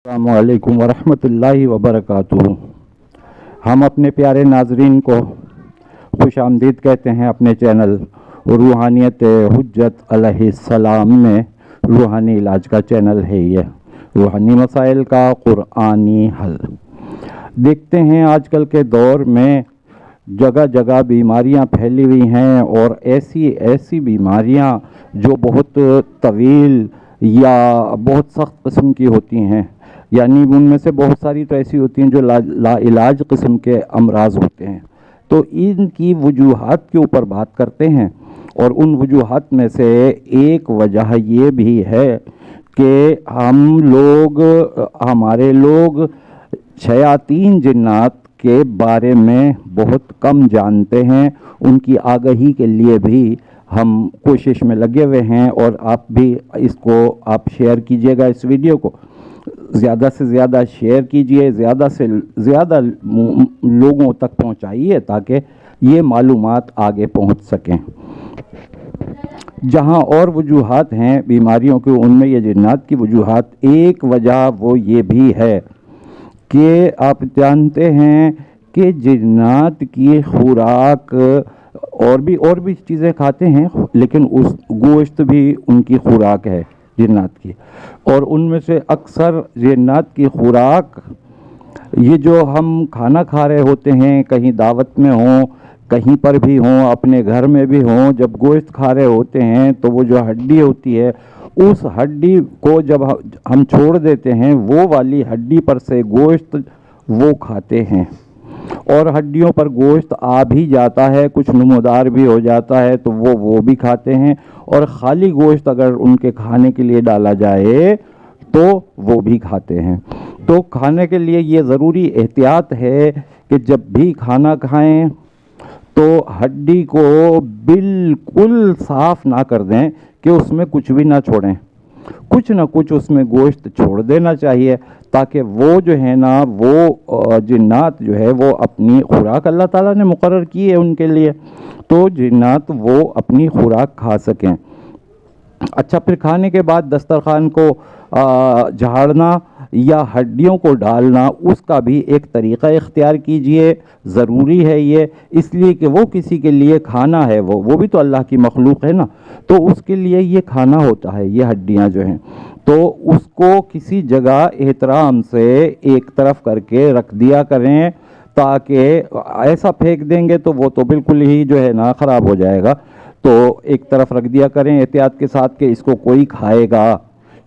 अस्सलामु अलैकुम वरहमतुल्लाहि वबरकातुहू। हम अपने प्यारे नाजरीन को खुश आमदीद कहते हैं अपने चैनल रूहानियत हुज्जत अलैहिस्सलाम में। रूहानी इलाज का चैनल है ये, रूहानी मसाइल का कुरानी हल। देखते हैं आजकल के दौर में जगह जगह बीमारियां फैली हुई हैं, और ऐसी ऐसी बीमारियां जो बहुत तवील या बहुत सख्त किस्म की होती हैं, यानी उनमें से बहुत सारी तो ऐसी होती हैं जो लाइलाज किस्म के अमराज होते हैं। तो इनकी वजूहात के ऊपर बात करते हैं, और उन वजूहात में से एक वजह ये भी है कि हमारे लोग शयातीन जिन्नात के बारे में बहुत कम जानते हैं। उनकी आगाही के लिए भी हम कोशिश में लगे हुए हैं, और आप भी इसको आप शेयर कीजिएगा, इस वीडियो को ज़्यादा से ज़्यादा शेयर कीजिए, ज़्यादा से ज़्यादा लोगों तक पहुंचाइए ताकि ये मालूमात आगे पहुंच सकें। जहां और वजूहात हैं बीमारियों की, उनमें ये जिन्नात की वजूहात एक वजह वो ये भी है कि आप जानते हैं कि जिन्नात की खुराक और भी चीज़ें खाते हैं, लेकिन उस गोश्त भी उनकी खुराक है जिन्नात की। और उनमें से अक्सर जिन्नात की खुराक, ये जो हम खाना खा रहे होते हैं, कहीं दावत में हों, कहीं पर भी हों, अपने घर में भी हों, जब गोश्त खा रहे होते हैं तो वो जो हड्डी होती है, उस हड्डी को जब हम छोड़ देते हैं, वो वाली हड्डी पर से गोश्त वो खाते हैं, और हड्डियों पर गोश्त आ भी जाता है, कुछ नमूदार भी हो जाता है, तो वो भी खाते हैं। और ख़ाली गोश्त अगर उनके खाने के लिए डाला जाए तो वो भी खाते हैं। तो खाने के लिए ये ज़रूरी एहतियात है कि जब भी खाना खाएं तो हड्डी को बिल्कुल साफ़ ना कर दें कि उसमें कुछ भी ना छोड़ें, कुछ ना कुछ उसमें गोश्त छोड़ देना चाहिए, ताकि वो जो है ना, वो जिन्नात जो है वो अपनी खुराक अल्लाह ताला ने मुकर्रर की है उनके लिए, तो जिन्नात वो अपनी खुराक खा सकें। अच्छा, फिर खाने के बाद दस्तरखान को झाड़ना या हड्डियों को डालना, उसका भी एक तरीक़ा इख्तियार कीजिए। ज़रूरी है ये, इसलिए कि वो किसी के लिए खाना है, वो भी तो अल्लाह की मखलूक है ना, तो उसके लिए ये खाना होता है, ये हड्डियाँ जो हैं, तो उसको किसी जगह एहतराम से एक तरफ करके रख दिया करें, ताकि ऐसा फेंक देंगे तो वो तो बिल्कुल ही जो है ना ख़राब हो जाएगा। तो एक तरफ रख दिया करें एहतियात के साथ कि इसको कोई खाएगा,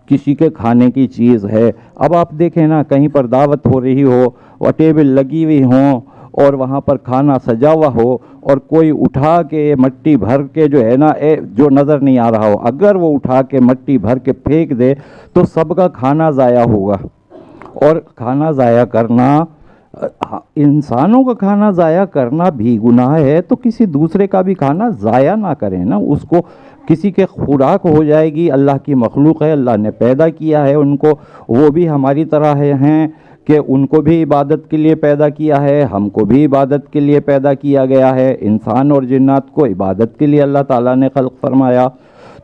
किसी के खाने की चीज़ है। अब आप देखें ना, कहीं पर दावत हो रही हो और टेबल लगी हुई हो और वहाँ पर खाना सजा हुआ हो, और कोई उठा के मट्टी भर के जो है ना, जो नज़र नहीं आ रहा हो, अगर वो उठा के मट्टी भर के फेंक दे तो सबका खाना ज़ाया होगा। और खाना ज़ाया करना, इंसानों का खाना ज़ाया करना भी गुनाह है, तो किसी दूसरे का भी खाना ज़ाया ना करें ना, उसको किसी के खुराक हो जाएगी। अल्लाह की मखलूक है, अल्लाह ने पैदा किया है उनको, वो भी हमारी तरह हैं कि उनको भी इबादत के लिए पैदा किया है, हमको भी इबादत के लिए पैदा किया गया है। इंसान और जिन्नात को इबादत के लिए अल्लाह ताला ने खल्क़ फरमाया,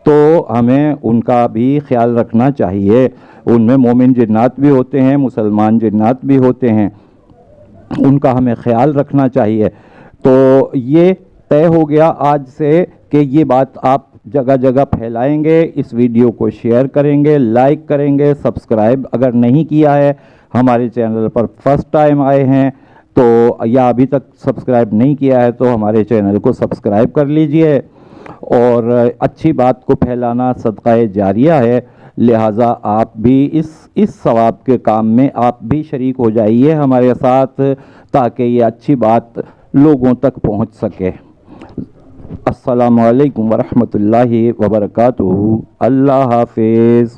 तो हमें उनका भी ख्याल रखना चाहिए। उनमें मोमिन जिन्नात भी होते हैं, मुसलमान जिन्नात भी होते हैं, उनका हमें ख्याल रखना चाहिए। तो ये तय हो गया आज से कि ये बात आप जगह जगह फैलाएंगे, इस वीडियो को शेयर करेंगे, लाइक करेंगे, सब्सक्राइब अगर नहीं किया है, हमारे चैनल पर फर्स्ट टाइम आए हैं तो, या अभी तक सब्सक्राइब नहीं किया है, तो हमारे चैनल को सब्सक्राइब कर लीजिए। और अच्छी बात को फैलाना सदका जारिया है, लिहाजा आप भी इस सवाब के काम में आप भी शरीक हो जाइए हमारे साथ, ताकि ये अच्छी बात लोगों तक पहुंच सके। अस्सलामु अलैकुम वरहमतुल्लाहि वबरकातुहू। अल्लाह हाफिज़।